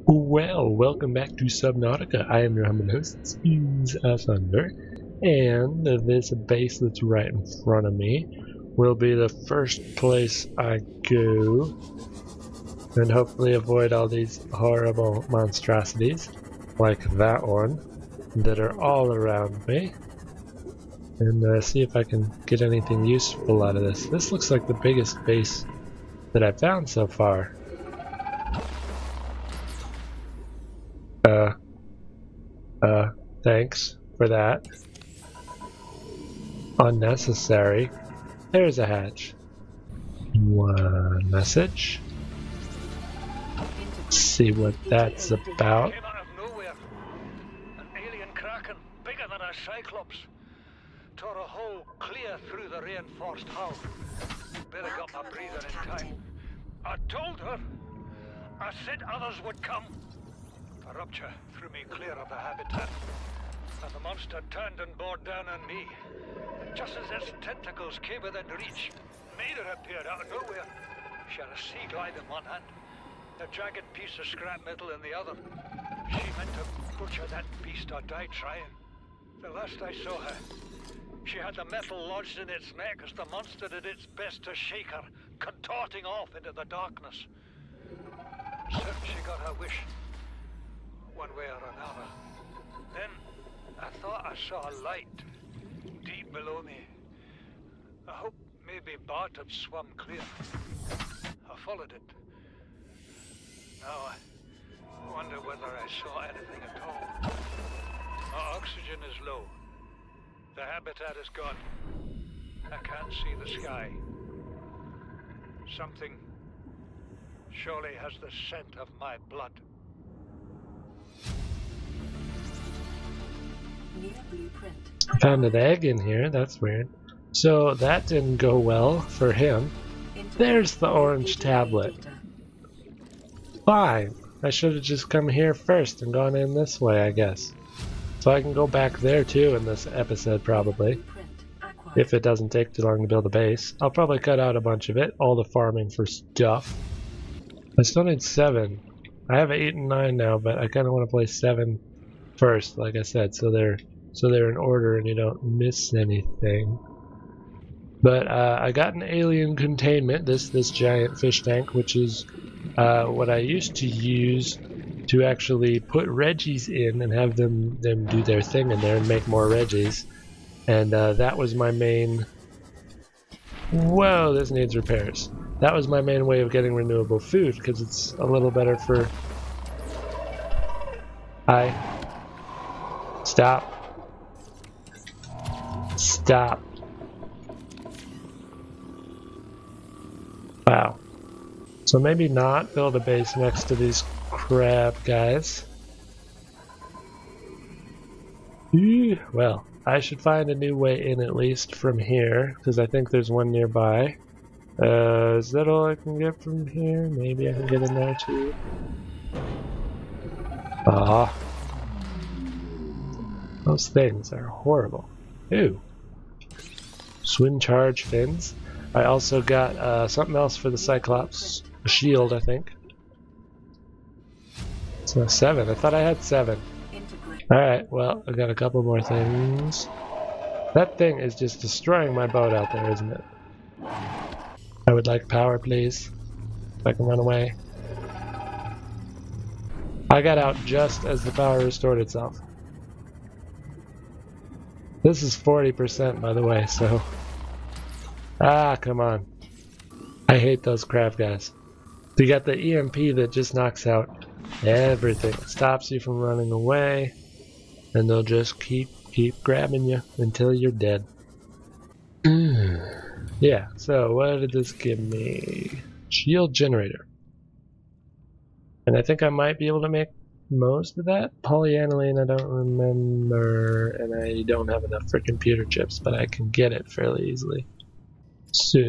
Well, welcome back to Subnautica. I am your humble host, SpoonsAsunder, and this base that's right in front of me will be the first place I go, and hopefully avoid all these horrible monstrosities, like that one, that are all around me, and see if I can get anything useful out of this. This looks like the biggest base that I've found so far. Thanks for that. Unnecessary. There's a hatch. One message. See what that's about. Came out of nowhere. An alien kraken, bigger than a cyclops. Tore a hole clear through the reinforced hull. Better got my breather in time. I told her. I said others would come. The rupture threw me clear of the habitat. And the monster turned and bore down on me. And just as its tentacles came within reach, Maida appeared out of nowhere. She had a sea glide in one hand, a jagged piece of scrap metal in the other. She meant to butcher that beast or die trying. The last I saw her, she had the metal lodged in its neck as the monster did its best to shake her, contorting off into the darkness. Certain she got her wish, one way or another. Then I thought I saw a light deep below me. I hoped maybe Bart had swum clear. I followed it. Now I wonder whether I saw anything at all. Our oxygen is low. The habitat is gone. I can't see the sky. Something surely has the scent of my blood. Found an egg in here, that's weird. So that didn't go well for him. There's the orange tablet. Fine. I should have just come here first and gone in this way, I guess. So I can go back there too in this episode probably. If it doesn't take too long to build a base. I'll probably cut out a bunch of it, all the farming for stuff. I still need 7. I have 8 and 9 now, but I kinda wanna play 7 first, like I said, so they're in order and you don't miss anything. But I got an alien containment, this giant fish tank, which is what I used to use to actually put Reggies in and have them do their thing in there and make more Reggies. And that was my main... Whoa, this needs repairs. That was my main way of getting renewable food, because it's a little better for... Hi. Stop. Stop. Wow. So maybe not build a base next to these crab guys. Well, I should find a new way in at least from here, because I think there's one nearby. Is that all I can get from here? Maybe I can get in there too. Ah. Those things are horrible. Ew. Swim charge fins. I also got something else for the Cyclops. A shield, I think. So 7. I thought I had 7. Alright, well, I got a couple more things. That thing is just destroying my boat out there, isn't it? I would like power, please. If I can run away. I got out just as the power restored itself. This is 40%, by the way, so... Ah, come on. I hate those crab guys. You got the EMP that just knocks out everything. It stops you from running away, and they'll just keep grabbing you until you're dead. Yeah, so what did this give me? Shield generator. And I think I might be able to make most of that. Polyaniline I don't remember, and I don't have enough for computer chips, but I can get it fairly easily. So,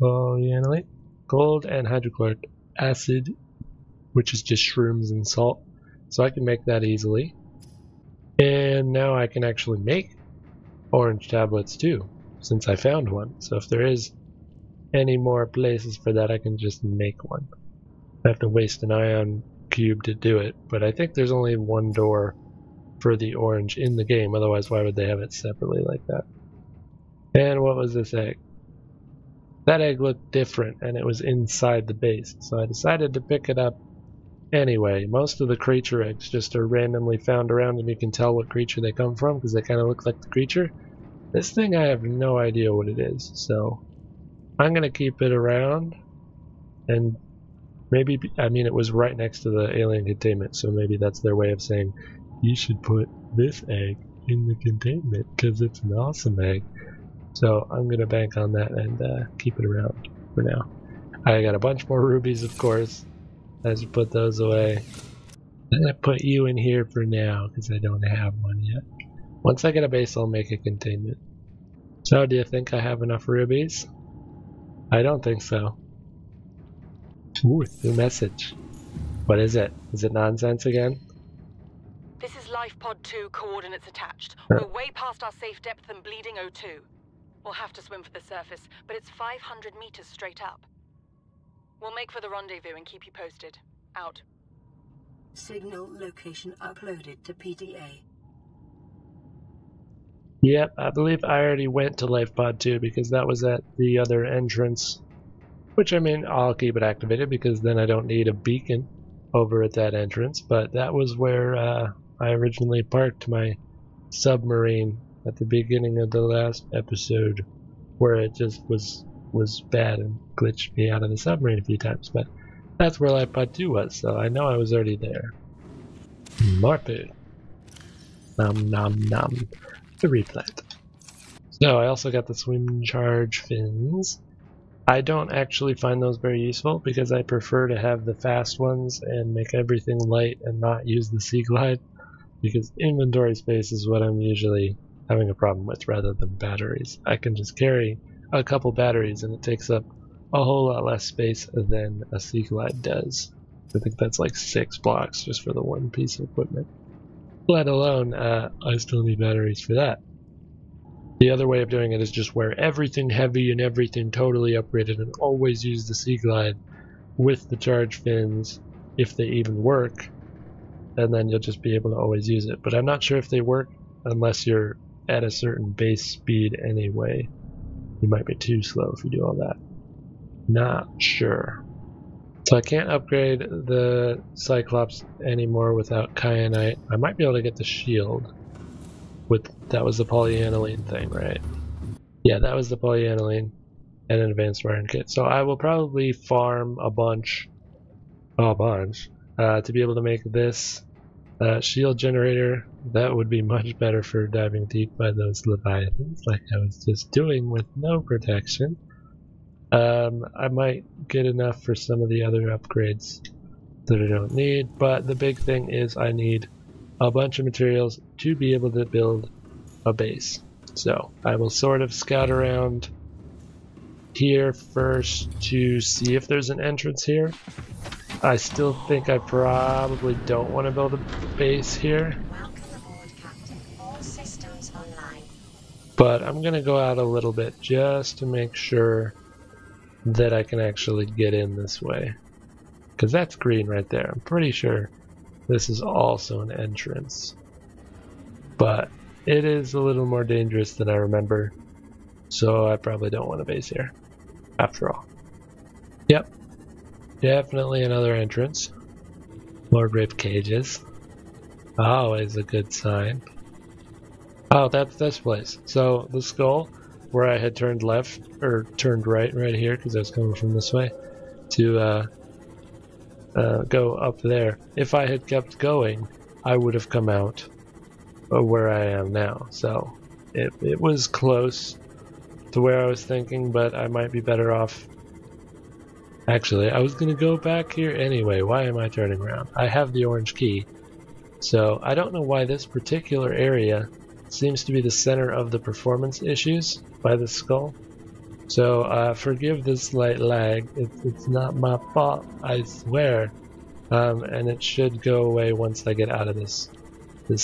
polyaniline, gold, and hydrochloric acid, which is just shrooms and salt. So I can make that easily. And now I can actually make orange tablets too, since I found one. So if there is any more places for that, I can just make one. I have to waste an ion cube to do it, but I think there's only one door for the orange in the game, otherwise why would they have it separately like that? And what was this egg? That egg looked different and it was inside the base, so I decided to pick it up anyway. Most of the creature eggs just are randomly found around and you can tell what creature they come from because they kind of look like the creature. This thing I have no idea what it is, so I'm gonna keep it around and maybe, I mean it was right next to the alien containment, so maybe that's their way of saying you should put this egg in the containment because it's an awesome egg. So I'm gonna bank on that and keep it around for now. I got a bunch more rubies, of course. I should put those away. I'm gonna put you in here for now because I don't have one yet. Once I get a base, I'll make a containment. So, do you think I have enough rubies? I don't think so. Ooh, new message. What is it? Is it nonsense again? This is Life Pod 2, coordinates attached. We're way past our safe depth and bleeding O2. We'll have to swim for the surface, but it's 500 meters straight up. We'll make for the rendezvous and keep you posted. Out. Signal location uploaded to PDA. Yep, I believe I already went to Life Pod 2 because that was at the other entrance. Which, I mean, I'll keep it activated because then I don't need a beacon over at that entrance. But that was where I originally parked my submarine at the beginning of the last episode, where it just was bad and glitched me out of the submarine a few times. But that's where Life Pod 2 was, so I know I was already there. More food. Nom nom nom. The replant. So I also got the swim charge fins. I don't actually find those very useful because I prefer to have the fast ones and make everything light and not use the sea glide, because inventory space is what I'm usually having a problem with rather than batteries. I can just carry a couple batteries and it takes up a whole lot less space than a sea glide does. I think that's like 6 blocks just for the one piece of equipment. Let alone, I still need batteries for that. The other way of doing it is just wear everything heavy and everything totally upgraded and always use the sea glide with the charge fins if they even work, and then you'll just be able to always use it. But I'm not sure if they work unless you're at a certain base speed anyway. You might be too slow if you do all that. Not sure. So I can't upgrade the Cyclops anymore without kyanite. I might be able to get the shield. That was the polyaniline thing, right? Yeah, that was the polyaniline and an advanced wiring kit. So I will probably farm a bunch, to be able to make this shield generator. That would be much better for diving deep by those leviathans, like I was just doing with no protection. I might get enough for some of the other upgrades that I don't need, but the big thing is I need a bunch of materials to be able to build a base. So I will sort of scout around here first to see if there's an entrance here. I still think I probably don't want to build a base here. Welcome aboard, Captain. All systems online. But I'm going to go out a little bit just to make sure that I can actually get in this way. Because that's green right there. I'm pretty sure this is also an entrance. But it is a little more dangerous than I remember. So I probably don't want a base here, after all. Yep. Definitely another entrance. More rib cages. Always a good sign. Oh, that's this place. So the skull, where I had turned left, or turned right here, because I was coming from this way, to go up there. If I had kept going, I would have come out where I am now. So it was close to where I was thinking, but I might be better off. Actually, I was going to go back here anyway. Why am I turning around? I have the orange key. So I don't know why this particular area seems to be the center of the performance issues by the skull. So forgive this slight lag. It's not my fault, I swear. And it should go away once I get out of this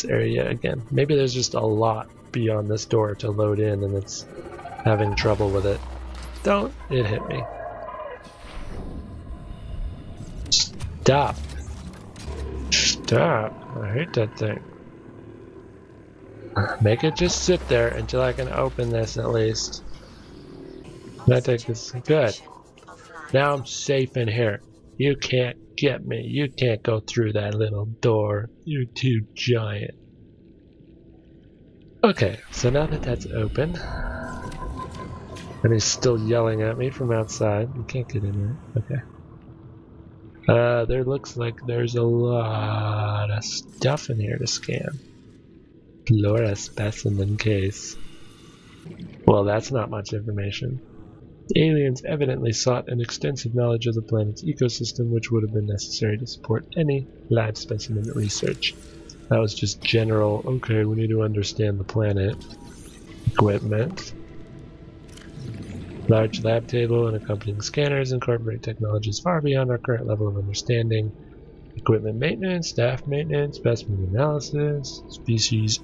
area again. Maybe there's just a lot beyond this door to load in and it's having trouble with it. Don't! It hit me. Stop. Stop. I hate that thing. Make it just sit there until I can open this at least. I think this is good. Now I'm safe in here. You can't get me. You can't go through that little door. You're too giant. Okay, so now that that's open, and he's still yelling at me from outside. You can't get in there. Okay. There looks like there's a lot of stuff in here to scan. Flora specimen case. Well, that's not much information. The aliens evidently sought an extensive knowledge of the planet's ecosystem, which would have been necessary to support any lab specimen research. That was just general, okay, we need to understand the planet. Equipment. Large lab table and accompanying scanners incorporate technologies far beyond our current level of understanding. Equipment maintenance, staff maintenance, specimen analysis, species,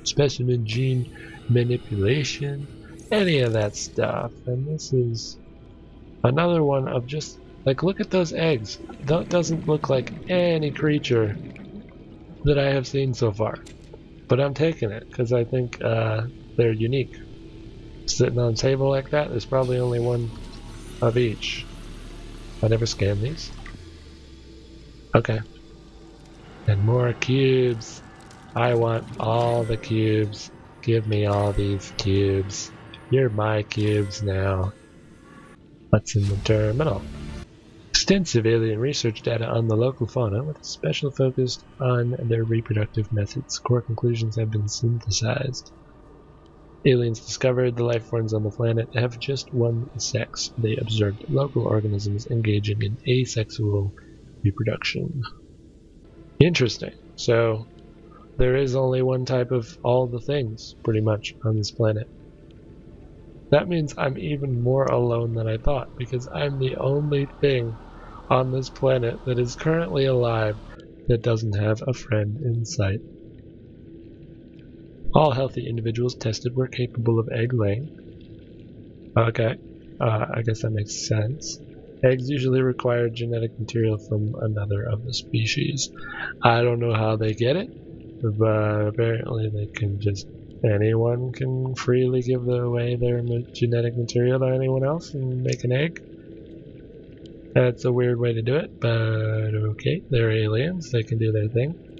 specimen gene manipulation, any of that stuff. And this is another one of just, like, look at those eggs. That doesn't look like any creature that I have seen so far. But I'm taking it, because I think they're unique. Sitting on a table like that, there's probably only one of each. I never scanned these. Okay. And more cubes. I want all the cubes. Give me all these cubes. You're my cubes now. What's in the terminal? Extensive alien research data on the local fauna with a special focus on their reproductive methods. Core conclusions have been synthesized. Aliens discovered the life forms on the planet have just one sex. They observed local organisms engaging in asexual reproduction. Interesting. So there is only one type of all the things, pretty much, on this planet. That means I'm even more alone than I thought, because I'm the only thing on this planet that is currently alive that doesn't have a friend in sight. All healthy individuals tested were capable of egg laying. Okay, I guess that makes sense. Eggs usually require genetic material from another of the species. I don't know how they get it, but apparently they can just, anyone can freely give away their genetic material to anyone else and make an egg. That's a weird way to do it, but okay, they're aliens, they can do their thing.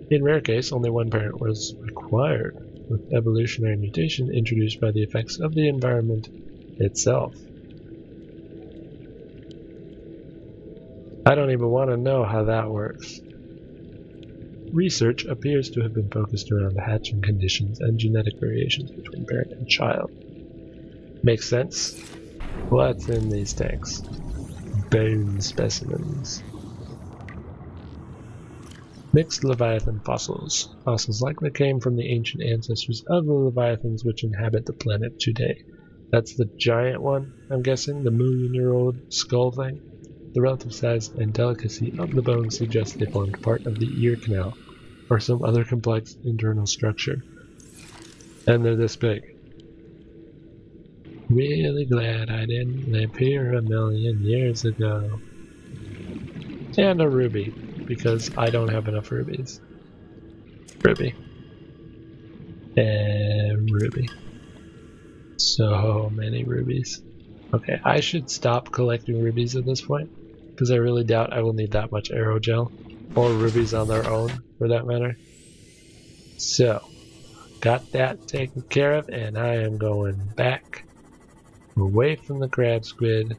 In rare case, only one parent was required, with evolutionary mutation introduced by the effects of the environment itself. I don't even want to know how that works. Research appears to have been focused around hatching conditions and genetic variations between parent and child. Makes sense? What's in these tanks? Bone specimens. Mixed Leviathan fossils. Fossils likely came from the ancient ancestors of the Leviathans which inhabit the planet today. That's the giant one, I'm guessing, the million-year-old skull thing. The relative size and delicacy of the bones suggests they formed part of the ear canal, or some other complex internal structure. And they're this big. Really glad I didn't live here a million years ago. And a ruby, because I don't have enough rubies. Ruby. And ruby. So many rubies. Okay, I should stop collecting rubies at this point, because I really doubt I will need that much aerogel, or rubies on their own, for that matter. So, got that taken care of, and I am going back, away from the crab squid,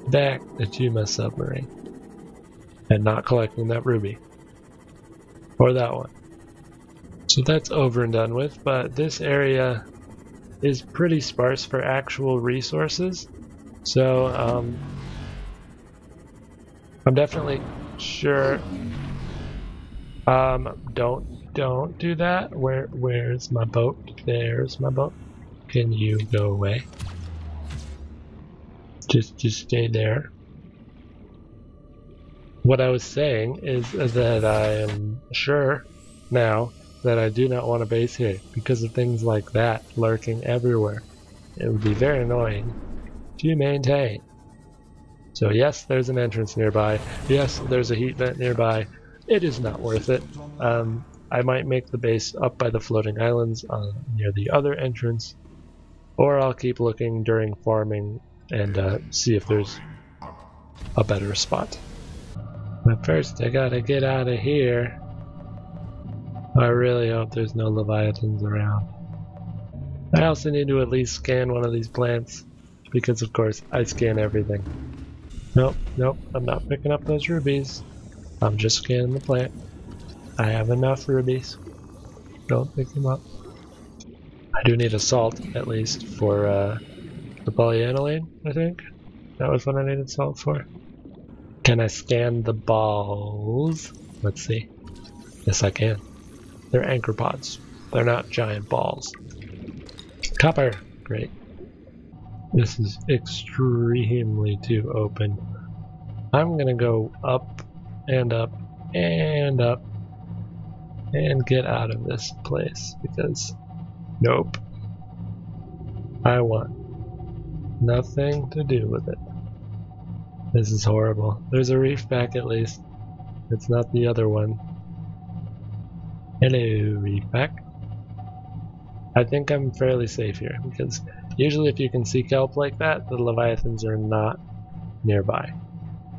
back to my submarine, and not collecting that ruby, or that one. So that's over and done with, but this area is pretty sparse for actual resources, so I'm definitely sure. Don't do that. Where's my boat? There's my boat. Can you go away? Just stay there. What I was saying is that I am sure now that I do not want to base here because of things like that lurking everywhere. It would be very annoying to maintain. So yes, there's an entrance nearby. Yes, there's a heat vent nearby. It is not worth it. I might make the base up by the floating islands near the other entrance, or I'll keep looking during farming and see if there's a better spot. But first I gotta get out of here. I really hope there's no leviathans around. I also need to at least scan one of these plants, because of course I scan everything. Nope, nope, I'm not picking up those rubies. I'm just scanning the plant. I have enough rubies. Don't pick them up. I do need a salt, at least, for the polyaniline, I think. That was what I needed salt for. Can I scan the balls? Let's see. Yes, I can. They're anchor pods. They're not giant balls. Copper! Great. This is extremely too open. I'm gonna go up and up and up and get out of this place because nope. I want nothing to do with it. This is horrible. There's a reef back at least. It's not the other one. Hello, reef back. I think I'm fairly safe here because usually if you can see kelp like that, the leviathans are not nearby.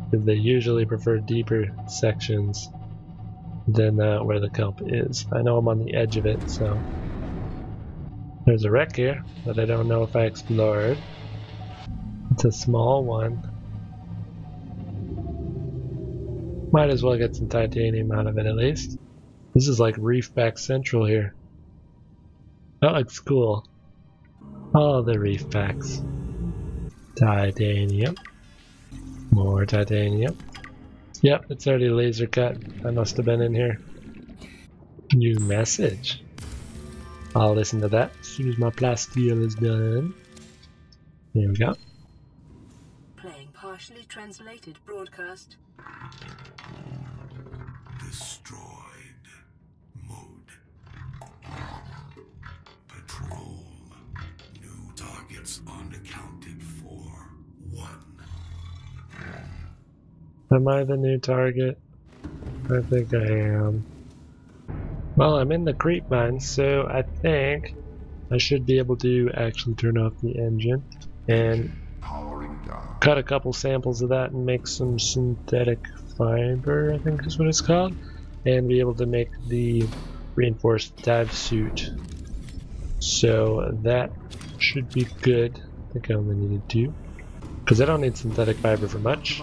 Because they usually prefer deeper sections than where the kelp is. I know I'm on the edge of it, so there's a wreck here that I don't know if I explored. It's a small one. Might as well get some titanium out of it at least. This is like Reefback Central here. That looks cool. All the reefbacks. Titanium. More titanium. Yep, it's already laser cut. I must have been in here. New message. I'll listen to that as soon as my plasteel is done. Here we go. Playing partially translated broadcast. Destroyed. Mode. Patrol. New targets unaccounted for. 1. Am I the new target? I think I am. Well, I'm in the creep mine, so I think I should be able to actually turn off the engine and cut a couple samples of that and make some synthetic fiber, I think is what it's called, and be able to make the reinforced dive suit. So that should be good. I think I only needed 2, because I don't need synthetic fiber for much.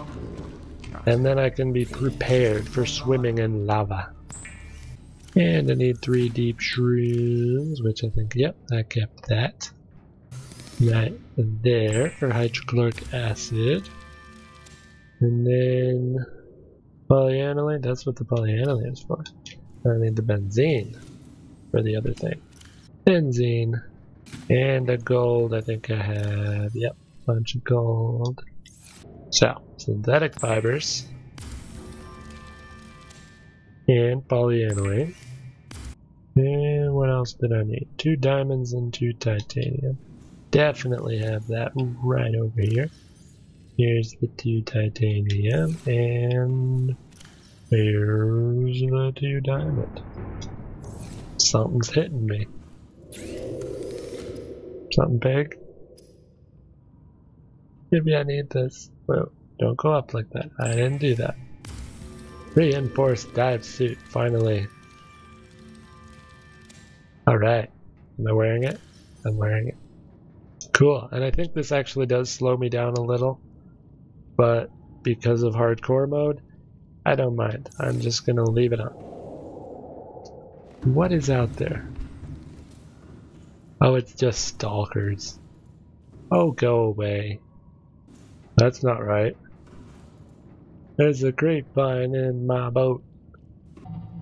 And then I can be prepared for swimming in lava. And I need 3 deep shrooms, which I think, yep, I kept that. Right there for hydrochloric acid. And then polyaniline, that's what the polyaniline is for. I need the benzene for the other thing. Benzene. And a gold, I think I have, yep, bunch of gold. So, synthetic fibers. And polyaniline. And what else did I need? 2 diamonds and 2 titanium. Definitely have that right over here. Here's the 2 titanium, and here's the 2 diamond. Something's hitting me. Something big? Maybe I need this. Whoa, don't go up like that. I didn't do that. Reinforced dive suit, finally. Alright. Am I wearing it? I'm wearing it. Cool, and I think this actually does slow me down a little. But because of hardcore mode, I don't mind. I'm just gonna leave it on. What is out there? Oh, it's just stalkers. Oh, go away. That's not right. There's a grapevine in my boat.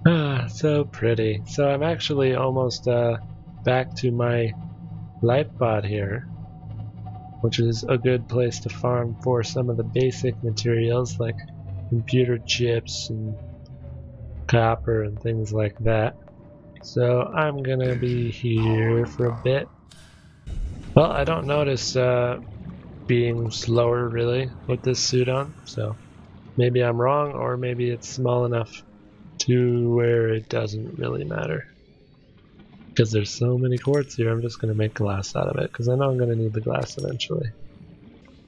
Ah, so pretty. So I'm actually almost back to my life pod here, which is a good place to farm for some of the basic materials like computer chips and copper and things like that. So I'm gonna be here for a bit. Well, I don't notice being slower really with this suit on, so maybe I'm wrong, or maybe it's small enough to where it doesn't really matter. Because there's so many quartz here, I'm just going to make glass out of it, because I know I'm going to need the glass eventually.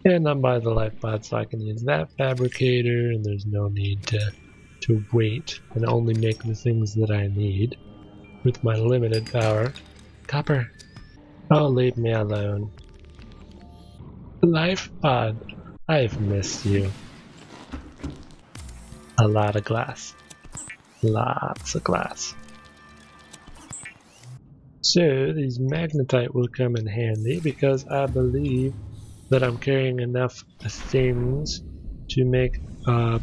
And I'm by the life pod, so I can use that fabricator, and there's no need to wait and only make the things that I need with my limited power. Copper! Oh, leave me alone. Life pod, I've missed you. A lot of glass. Lots of glass. So these magnetite will come in handy because I believe that I'm carrying enough things to make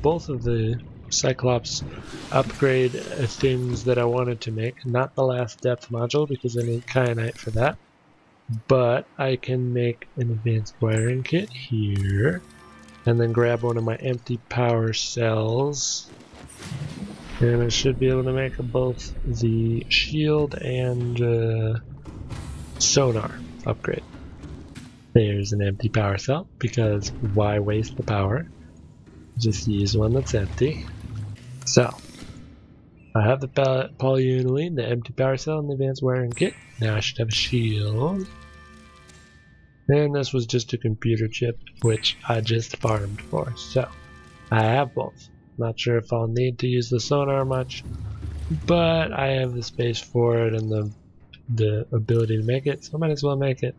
both of the Cyclops upgrade things that I wanted to make. Not the last depth module because I need kyanite for that. But I can make an advanced wiring kit here. And then grab one of my empty power cells. And I should be able to make both the shield and sonar upgrade. There's an empty power cell, because why waste the power? Just use one that's empty. So, I have the polyuniline, the empty power cell, and the advanced wiring kit. Now I should have a shield. And this was just a computer chip, which I just farmed for. So, I have both. Not sure if I'll need to use the sonar much, but I have the space for it and the ability to make it, so I might as well make it.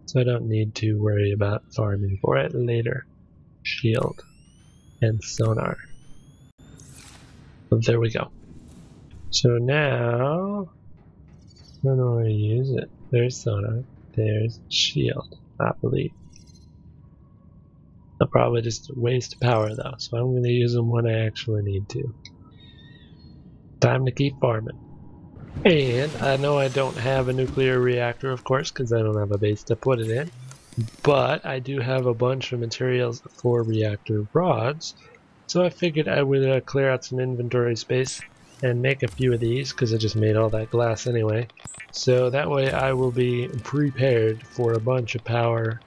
So I don't need to worry about farming for it later. Shield and sonar. But there we go. So now, I don't know where to use it. There's sonar, there's shield, I believe. I'll probably just waste power though, so I'm going to use them when I actually need to. Time to keep farming. And I know I don't have a nuclear reactor, of course, because I don't have a base to put it in. But I do have a bunch of materials for reactor rods, so I figured I would clear out some inventory space and make a few of these, because I just made all that glass anyway. So that way I will be prepared for a bunch of power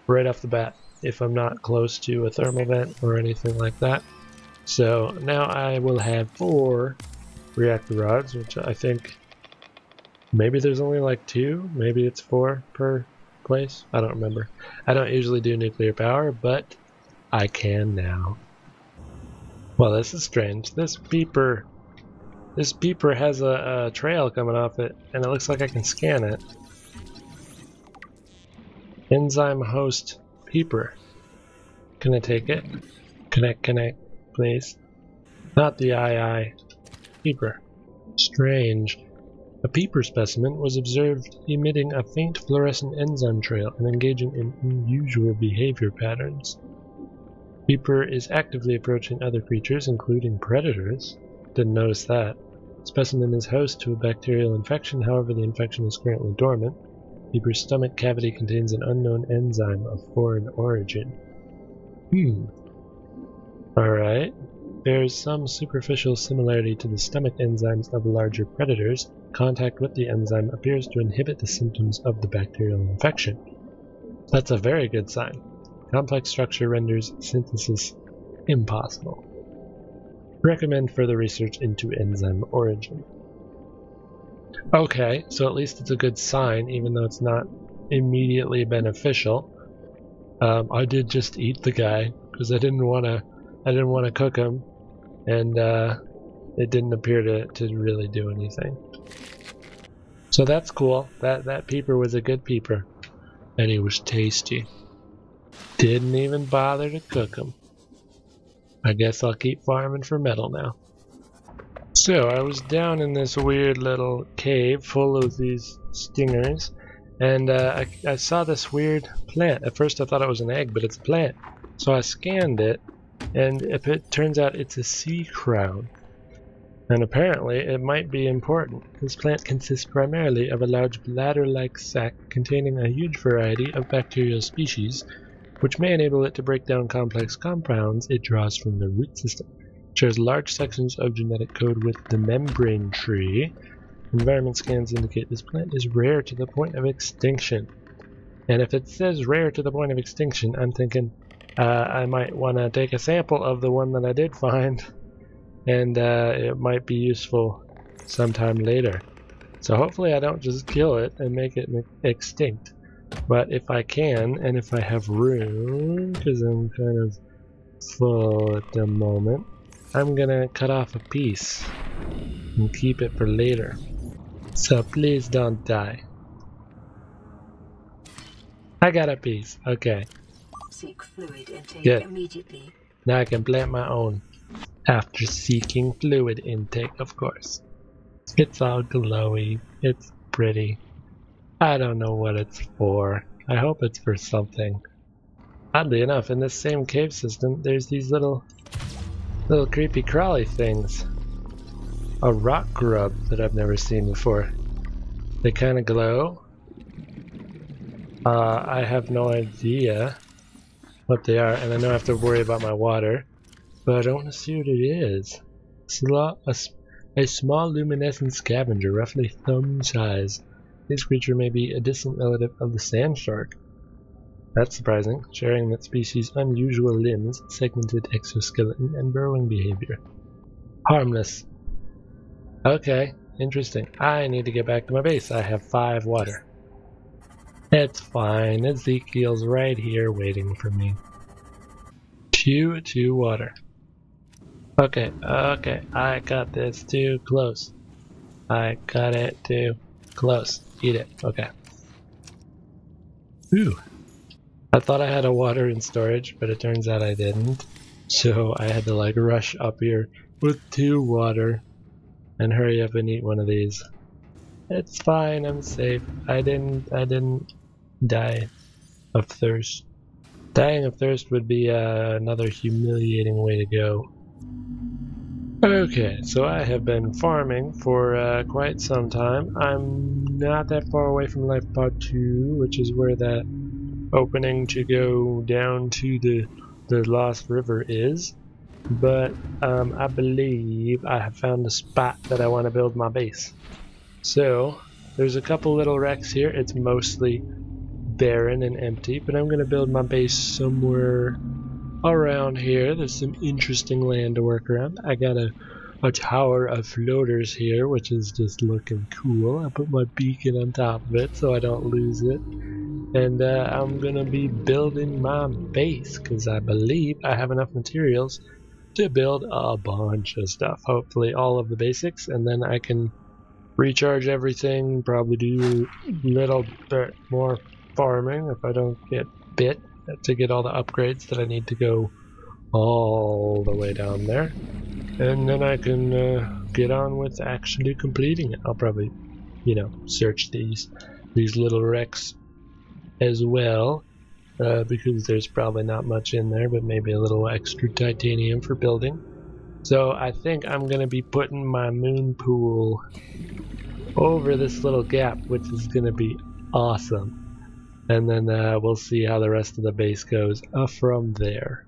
right off the bat, if I'm not close to a thermal vent or anything like that. So now I will have 4 reactor rods, which I think maybe there's only like 2, maybe it's 4 per place. I don't remember. I don't usually do nuclear power, but I can now. Well, this is strange. This peeper has a trail coming off it, and it looks like I can scan it. Enzyme host peeper. Can I take it? Connect, please. Not the II. Peeper. Strange. A peeper specimen was observed emitting a faint fluorescent enzyme trail and engaging in unusual behavior patterns. Peeper is actively approaching other creatures, including predators. Didn't notice that. Specimen is host to a bacterial infection, however the infection is currently dormant. Peeper's stomach cavity contains an unknown enzyme of foreign origin. Alright. There's some superficial similarity to the stomach enzymes of larger predators. Contact with the enzyme appears to inhibit the symptoms of the bacterial infection. That's a very good sign. Complex structure renders synthesis impossible. Recommend further research into enzyme origin. Okay, so at least it's a good sign, even though it's not immediately beneficial. I did just eat the guy because I didn't want to cook him, and it didn't appear to really do anything. So that's cool. That peeper was a good peeper, and he was tasty. Didn't even bother to cook him. I guess I'll keep farming for metal now. So I was down in this weird little cave full of these stingers, and I saw this weird plant. At first I thought it was an egg, but it's a plant. So I scanned it, and if it turns out it's a sea crown. And apparently it might be important. This plant consists primarily of a large bladder-like sac containing a huge variety of bacterial species, which may enable it to break down complex compounds it draws from the root system. It shares large sections of genetic code with the membrane tree. Environment scans indicate this plant is rare to the point of extinction. And if it says rare to the point of extinction, I'm thinking I might want to take a sample of the one that I did find, and it might be useful sometime later. So hopefully I don't just kill it and make it extinct. But if I can, and if I have room, because I'm kind of full at the moment, I'm gonna cut off a piece and keep it for later. So please don't die. I got a piece. Okay. Seek fluid intake Good. immediately. Now I can plant my own. After seeking fluid intake, of course. It's all glowy. It's pretty. I don't know what it's for. I hope it's for something. Oddly enough, in this same cave system, there's these little creepy crawly things. A rock grub that I've never seen before. They kind of glow. I have no idea what they are, and I know I have to worry about my water, but I don't want to see what it is. A small luminescent scavenger, roughly thumb size. This creature may be a distant relative of the sand shark. That's surprising, sharing that species' unusual limbs, segmented exoskeleton, and burrowing behavior. Harmless. Okay, interesting. I need to get back to my base. I have 5 water. It's fine. Ezekiel's right here waiting for me. 2 water. Okay, I got this too close. I got it too close. Eat it. Okay. Ooh. I thought I had a water in storage, but it turns out I didn't. So I had to like rush up here with 2 water and hurry up and eat one of these. It's fine, I'm safe. I didn't die of thirst. Dying of thirst would be another humiliating way to go. Okay, so I have been farming for quite some time. I'm not that far away from Life Pod 2, which is where that opening to go down to the Lost River is. But I believe I have found a spot that I want to build my base. So there's a couple little wrecks here. It's mostly barren and empty, but I'm going to build my base somewhere around here. There's some interesting land to work around. I got a tower of floaters here, which is just looking cool. I put my beacon on top of it so I don't lose it. And I'm going to be building my base because I believe I have enough materials to build a bunch of stuff. Hopefully all of the basics, and then I can recharge everything, probably do a little bit more farming if I don't get bit to get all the upgrades that I need to go all the way down there. And then I can get on with actually completing it. I'll probably, you know, search these little wrecks as well, because there's probably not much in there, but maybe a little extra titanium for building. So I think I'm going to be putting my moon pool over this little gap, which is going to be awesome. And then we'll see how the rest of the base goes from there.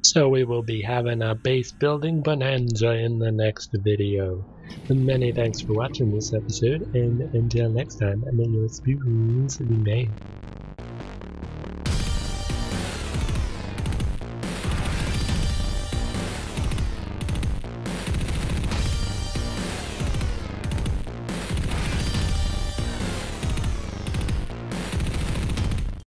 So we will be having a base building bonanza in the next video. And many thanks for watching this episode, and until next time, may your spoons be made.